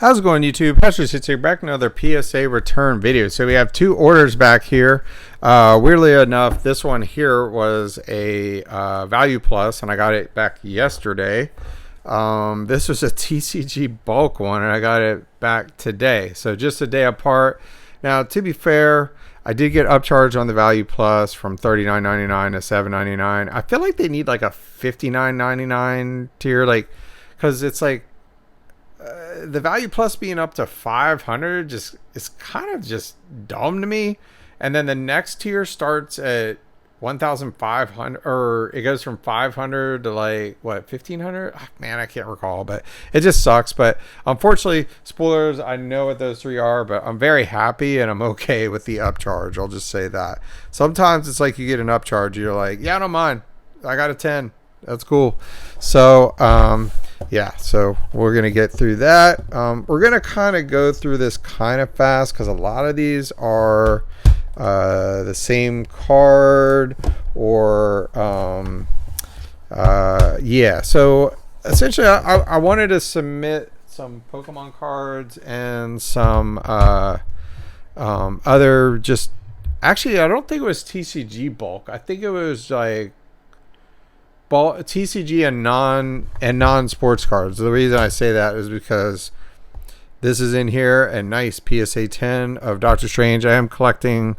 How's it going, YouTube? Pastor Sits here, back in another PSA return video. So we have two orders back here. Weirdly enough, this one here was a Value Plus, and I got it back yesterday. This was a TCG bulk one, and I got it back today. So just a day apart. Now, to be fair, I did get upcharged on the Value Plus from $39.99 to $7.99. I feel like they need like a $59.99 tier, like, because it's like, the Value Plus being up to 500 just is kind of just dumb to me. And then the next tier starts at 1,500, or it goes from 500 to like what, 1,500? Oh, man, I can't recall, but it just sucks. But unfortunately, spoilers, I know what those three are, but I'm very happy and I'm okay with the upcharge. I'll just say that. Sometimes it's like you get an upcharge, you're like, yeah, I don't mind. I got a 10. That's cool. So yeah, so we're gonna get through that. We're gonna kind of go through this kind of fast because a lot of these are the same card, or yeah. So essentially, I wanted to submit some Pokemon cards and some other, just actually, I don't think it was TCG bulk. I think it was like TCG and non-sports cards. The reason I say that is because this is in here, a nice PSA 10 of Doctor Strange. I am collecting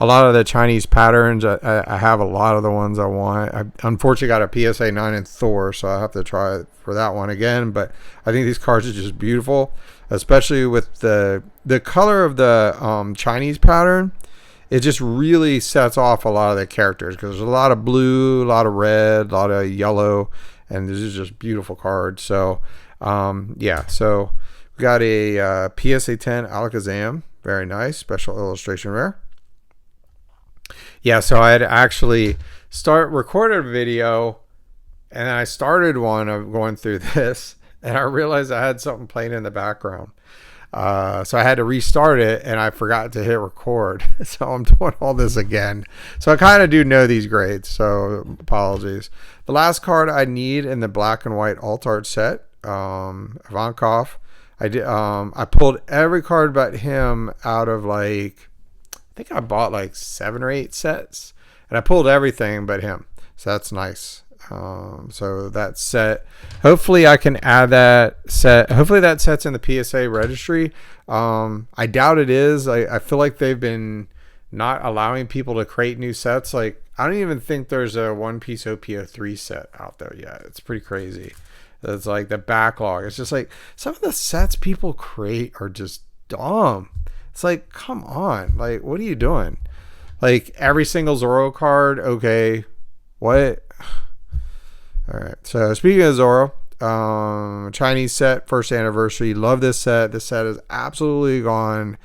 a lot of the Chinese patterns. I have a lot of the ones I want. I unfortunately got a PSA 9 in Thor, so I have to try for that one again. But I think these cards are just beautiful, especially with the color of the Chinese pattern. It just really sets off a lot of the characters because there's a lot of blue, a lot of red, a lot of yellow, and this is just beautiful cards. So, yeah. So we got a PSA 10 Alakazam, very nice, special illustration rare. Yeah. So I had actually recorded a video, and then I started one of going through this, and I realized I had something playing in the background. So I had to restart it, and I forgot to hit record. So I'm doing all this again. So I kind of do know these grades, so apologies. The last card I need in the black and white alt art set, Ivankov. I pulled every card but him out of, like, I think I bought like 7 or 8 sets, and I pulled everything but him. So that's nice. So that set, hopefully I can add that set. Hopefully that set's in the PSA registry. I doubt it is. I feel like they've been not allowing people to create new sets. Like, I don't even think there's a One Piece OP03 set out there yet. It's pretty crazy. It's like the backlog. It's just like some of the sets people create are just dumb. It's like, come on. Like, what are you doing? Like, every single Zoro card. Okay. What? All right. So speaking of Zoro, Chinese set, first anniversary. Love this set. This set has absolutely gone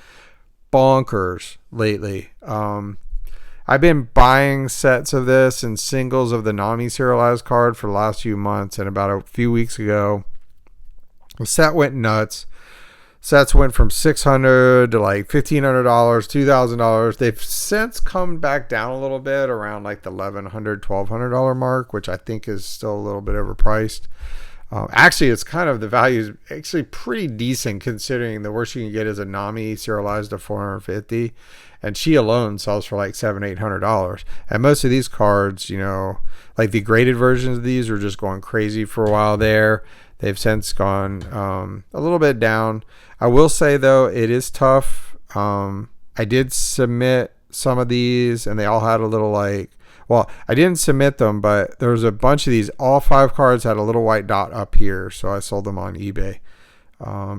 bonkers lately. I've been buying sets of this and singles of the Nami serialized card for the last few months, and about a few weeks ago, the set went nuts. Sets went from $600 to like $1,500, $2,000. They've since come back down a little bit around like the $1,100, $1,200 mark, which I think is still a little bit overpriced. Actually, it's kind of, the value is actually pretty decent considering the worst you can get is a Nami serialized to $450, and she alone sells for like $700, $800. And most of these cards, you know, like the graded versions of these were just going crazy for a while there. They've since gone a little bit down. I will say, though, it is tough. I did submit some of these, and they all had a little, like, well, I didn't submit them, but there was a bunch of these. All 5 cards had a little white dot up here, so I sold them on eBay.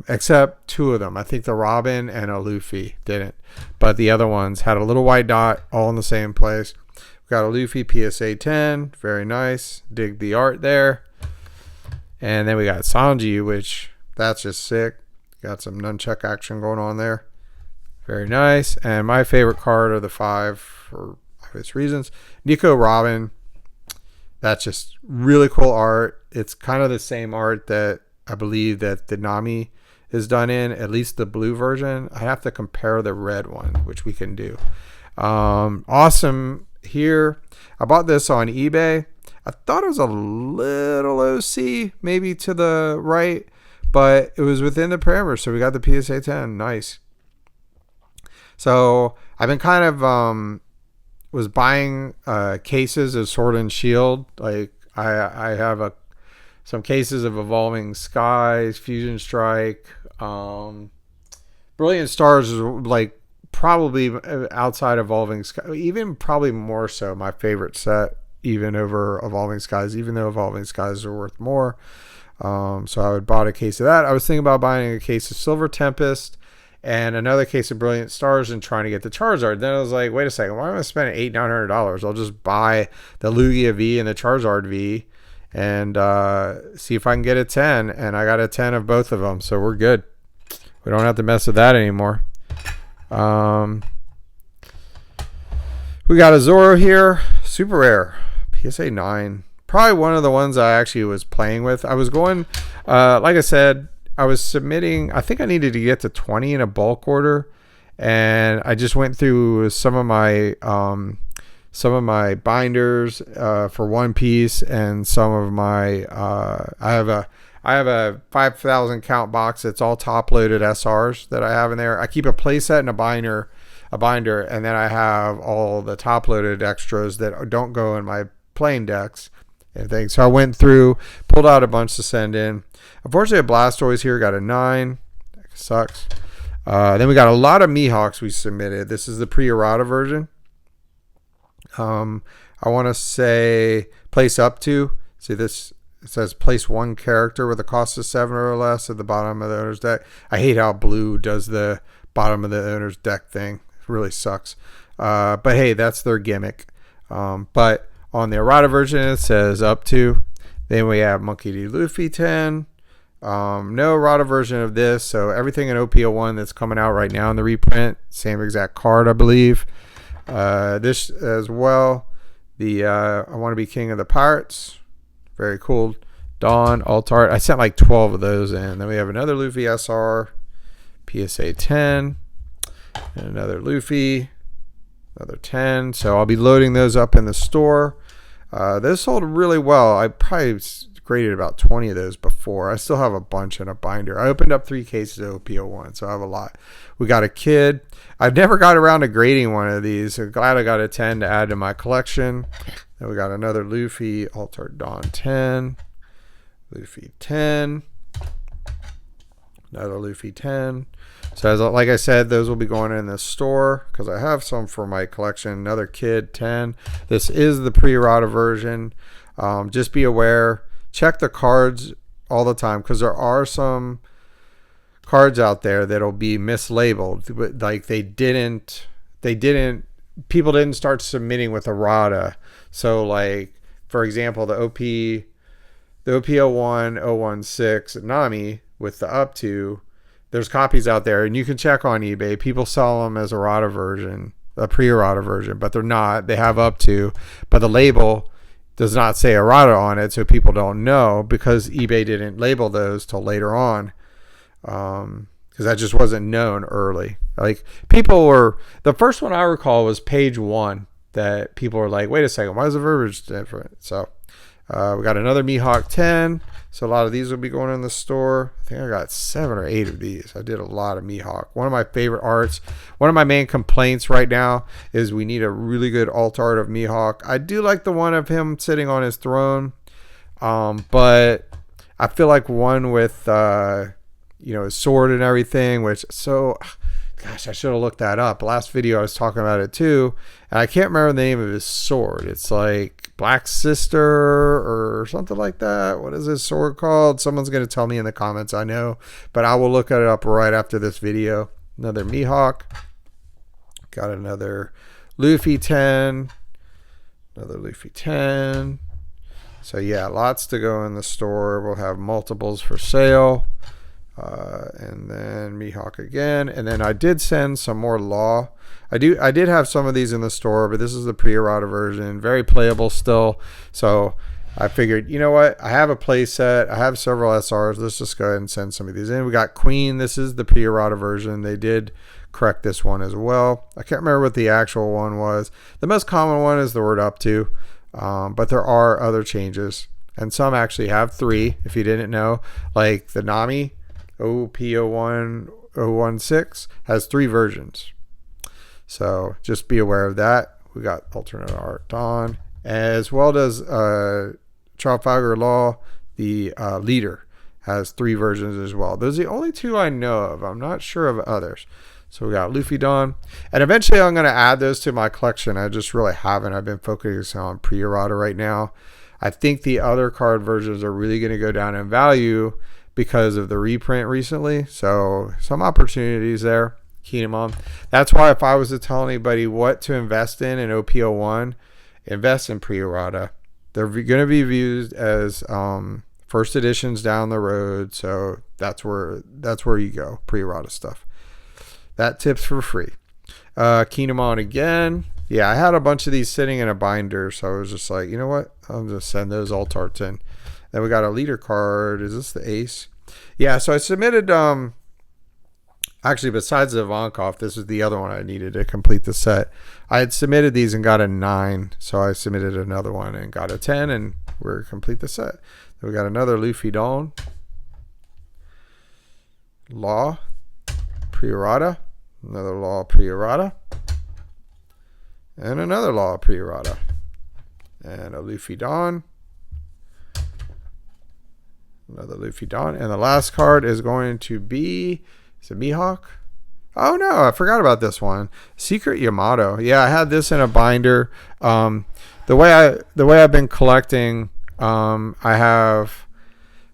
Except 2 of them. I think the Robin and a Luffy didn't. But the other ones had a little white dot all in the same place. We got a Luffy PSA 10. Very nice. Dig the art there. And then we got Sanji, which that's just sick. Got some nunchuck action going on there. Very nice. And my favorite card of the 5, for obvious reasons, Nico Robin. That's just really cool art. It's kind of the same art that I believe that the Nami is done in, at least the blue version. I have to compare the red one, which we can do. Awesome here. I bought this on eBay. I thought it was a little OC, maybe to the right, but it was within the parameters. So we got the PSA 10. Nice. So I've been kind of was buying cases of Sword and Shield. Like I have some cases of Evolving Skies, Fusion Strike, Brilliant Stars is like probably outside Evolving Skies, even probably more so my favorite set, even over Evolving Skies, even though Evolving Skies are worth more. So I would bought a case of that. I was thinking about buying a case of Silver Tempest and another case of Brilliant Stars and trying to get the Charizard. Then I was like, wait a second, why am I spending $800-900? I'll just buy the Lugia V and the Charizard V and see if I can get a 10. And I got a 10 of both of them, so we're good. We don't have to mess with that anymore. We got a Zoro here, super rare, PSA 9. Probably one of the ones I actually was playing with. I was going, like I said, I was submitting, I think I needed to get to 20 in a bulk order, and I just went through some of my binders for One Piece and some of my I have a 5,000 count box that's all top loaded SRs that I have in there. I keep a playset and a binder, and then I have all the top loaded extras that don't go in my playing decks and things. So I went through, pulled out a bunch to send in. Unfortunately, a Blastoise here got a 9. That sucks. Then we got a lot of Mihawks we submitted. This is the pre-errata version. I want to say place up to. See this? It says place 1 character with a cost of 7 or less at the bottom of the owner's deck. I hate how blue does the bottom of the owner's deck thing. It really sucks. But hey, that's their gimmick. But on the errata version, it says up to. Then we have Monkey D. Luffy 10. No errata version of this. So everything in OP01 that's coming out right now in the reprint, same exact card, I believe. This as well. The I Want to Be King of the Pirates. Very cool. Dawn, Altart. I sent like 12 of those in. Then we have another Luffy SR. PSA 10. And another Luffy. Another 10. So I'll be loading those up in the store. Those sold really well. I probably graded about 20 of those before. I still have a bunch in a binder. I opened up 3 cases of OP01, so I have a lot. We got a Kid. I've never got around to grading one of these. So glad I got a 10 to add to my collection. Then we got another Luffy, Altar Dawn 10. Luffy 10. Another Luffy 10. So like I said, those will be going in the store because I have some for my collection. Another Kid 10. This is the pre-errata version. Just be aware. Check the cards all the time because there are some cards out there that'll be mislabeled. Like people didn't start submitting with errata. So like, for example, the OP01 016 Nami with the up to, there's copies out there and you can check on eBay. People sell them as errata version, a pre-errata version, but they're not. They have up to, but the label does not say errata on it, so people don't know because eBay didn't label those till later on, because that just wasn't known early. Like people were, the first one I recall was page 1 that people were like, wait a second, why is the verbiage different? So we got another Mihawk 10. So a lot of these will be going in the store. I think I got 7 or 8 of these. I did a lot of Mihawk. One of my favorite arts. One of my main complaints right now is we need a really good alt art of Mihawk. I do like the one of him sitting on his throne. But I feel like one with, his sword and everything, gosh, I should have looked that up. Last video I was talking about it too. And I can't remember the name of his sword. It's like Black Sister or something like that. What is his sword called? Someone's going to tell me in the comments, I know. But I will look it up right after this video. Another Mihawk. Got another Luffy 10. Another Luffy 10. So yeah, lots to go in the store. We'll have multiples for sale. And then Mihawk again. And then I did send some more Law. I did have some of these in the store, but this is the pre-errata version. Very playable still. So I figured, you know what? I have a play set. I have several SRs. Let's just go ahead and send some of these in. We got Queen. This is the pre-errata version. They did correct this one as well. I can't remember what the actual one was. The most common one is the word up to. But there are other changes. And some actually have 3, if you didn't know. Like the Nami OP01016 has 3 versions. So just be aware of that. We got alternate art Dawn, as well as Trafalgar Law, the leader, has 3 versions as well. Those are the only 2 I know of. I'm not sure of others. So we got Luffy Dawn, and eventually I'm going to add those to my collection. I just really haven't. I've been focusing on pre-errata right now. I think the other card versions are really going to go down in value because of the reprint recently. So some opportunities there. Kinemon. That's why if I was to tell anybody what to invest in OP01, invest in pre-errata. They're going to be viewed as first editions down the road. So that's where you go. Pre-errata stuff. That tip's for free. Kinemon again. Yeah, I had a bunch of these sitting in a binder, so I was just like, you know what? I'll just send those alt arts in. Then we got a leader card. Is this the ace? Yeah, so I submitted, actually, besides the Ivankov, this is the other one I needed to complete the set. I had submitted these and got a 9, so I submitted another one and got a 10, and we're complete the set. Then we got another Luffy Dawn. Law. Pre-errata. Another Law pre-errata. And another Law pre-errata. And a Luffy Dawn. Another Luffy Dawn. And the last card is going to be, is it Mihawk? Oh no, I forgot about this one. Secret Yamato. Yeah, I had this in a binder. The way I've been collecting, I have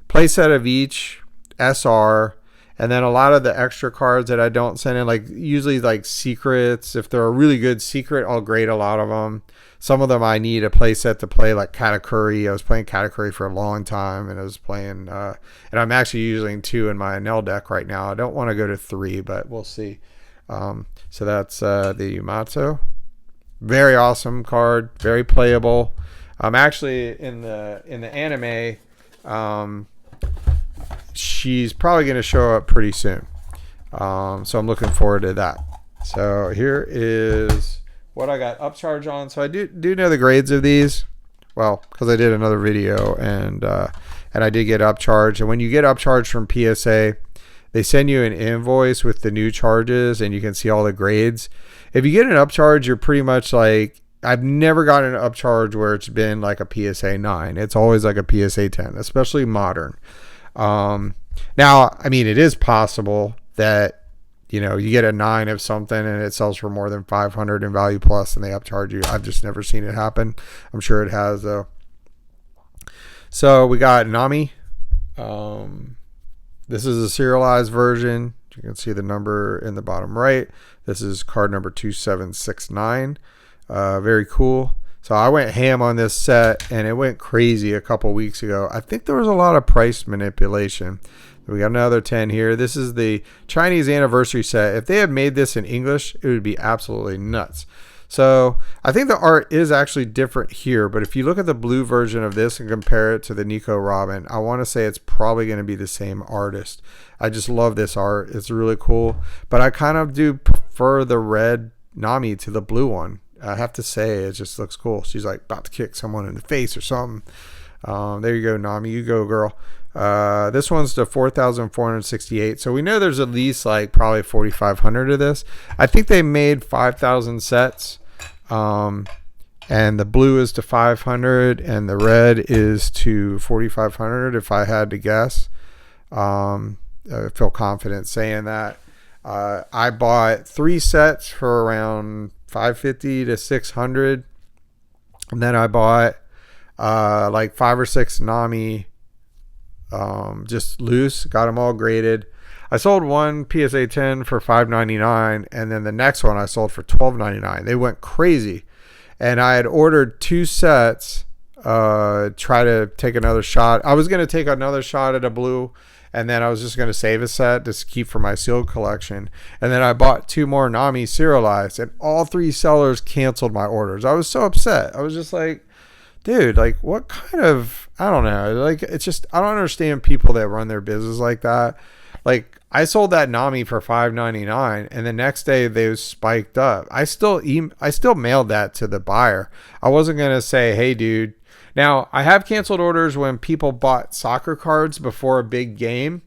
playset of each SR, and then a lot of the extra cards that I don't send in, like usually like secrets. If they're a really good secret, I'll grade a lot of them. Some of them I need a playset to play, like Katakuri. I was playing Katakuri for a long time, and I was playing, and I'm actually using 2 in my Enel deck right now. I don't want to go to 3, but we'll see. So that's the Yamato. Very awesome card, very playable. Actually in the anime, she's probably going to show up pretty soon. So I'm looking forward to that. So here is what I got upcharge on. So I do know the grades of these. Well, because I did another video and I did get upcharge. And when you get upcharge from PSA, they send you an invoice with the new charges, and you can see all the grades. If you get an upcharge, you're pretty much like, I've never gotten an upcharge where it's been like a PSA 9. It's always like a PSA 10, especially modern. Now, I mean, it is possible that, you know, you get a 9 of something and it sells for more than 500 in value plus and they upcharge you. I've just never seen it happen. I'm sure it has though. So we got Nami. This is a serialized version. You can see the number in the bottom right. This is card number 2769. Very cool. So I went ham on this set and it went crazy a couple weeks ago. I think there was a lot of price manipulation. We got another 10 here. This is the Chinese anniversary set. If they had made this in English, it would be absolutely nuts. So I think the art is actually different here, but if you look at the blue version of this and compare it to the Nico Robin, I want to say it's probably going to be the same artist. I just love this art. It's really cool, but I kind of do prefer the red Nami to the blue one. I have to say, it just looks cool. She's like about to kick someone in the face or something. There you go, Nami. You go, girl. This one's the 4,468. So we know there's at least like probably 4,500 of this. I think they made 5,000 sets. And the blue is to 500 and the red is to 4,500 if I had to guess. I feel confident saying that. I bought 3 sets for around 550 to 600, and then I bought like 5 or 6 Nami just loose, got them all graded. I sold one PSA 10 for $5.99, and then the next one I sold for $12.99. They went crazy, and I had ordered 2 sets. Try to take another shot. I was going to take another shot at a blue, and then I was just going to save a set to keep for my sealed collection. And then I bought 2 more Nami serialized, and all 3 sellers canceled my orders. I was so upset. I was just like, dude, like what kind of, I don't know. Like, it's just, I don't understand people that run their business like that. Like, I sold that Nami for $5.99, and the next day they spiked up. I still mailed that to the buyer. I wasn't going to say, hey, dude. Now, I have canceled orders when people bought soccer cards before a big game.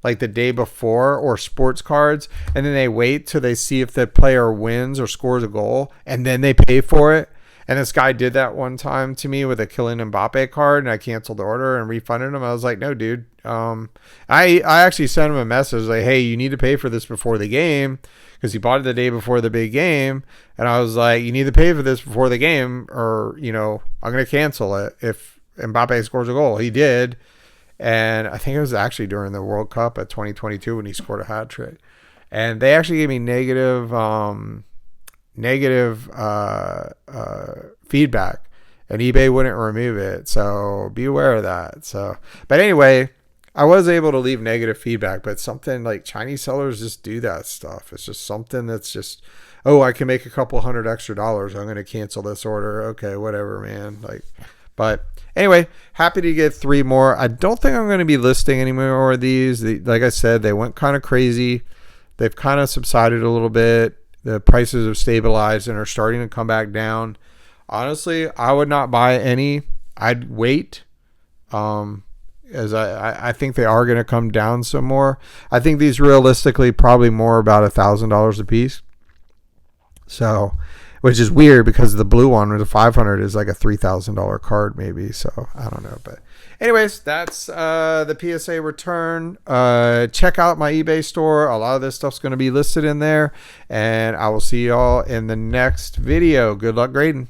like the day before, or sports cards, and then they wait till they see if the player wins or scores a goal, and then they pay for it. And this guy did that one time to me with a Kylian Mbappe card, and I canceled the order and refunded him. I was like, no, dude. I actually sent him a message like, hey, you need to pay for this before the game, because he bought it the day before the big game. And I was like, you need to pay for this before the game, or, you know, I'm going to cancel it if Mbappe scores a goal. He did. And I think it was actually during the World Cup at 2022 when he scored a hat trick. And they actually gave me negative feedback, and eBay wouldn't remove it. So be aware of that. So, but anyway, I was able to leave negative feedback, but something like Chinese sellers just do that stuff. It's just something that's just, oh, I can make a couple $100 extra. I'm going to cancel this order. Okay, whatever, man. Like, but anyway, happy to get 3 more. I don't think I'm going to be listing any more of these. Like I said, they went kind of crazy. They've kind of subsided a little bit. The prices have stabilized and are starting to come back down. Honestly, I would not buy any. I'd wait, as I think they are going to come down some more. I think these realistically probably more about $1,000 a piece. So, which is weird because the blue one with the 500 is like a $3,000 card maybe. So I don't know, but anyways, that's the PSA return. Check out my eBay store. A lot of this stuff's going to be listed in there, and I will see y'all in the next video. Good luck grading.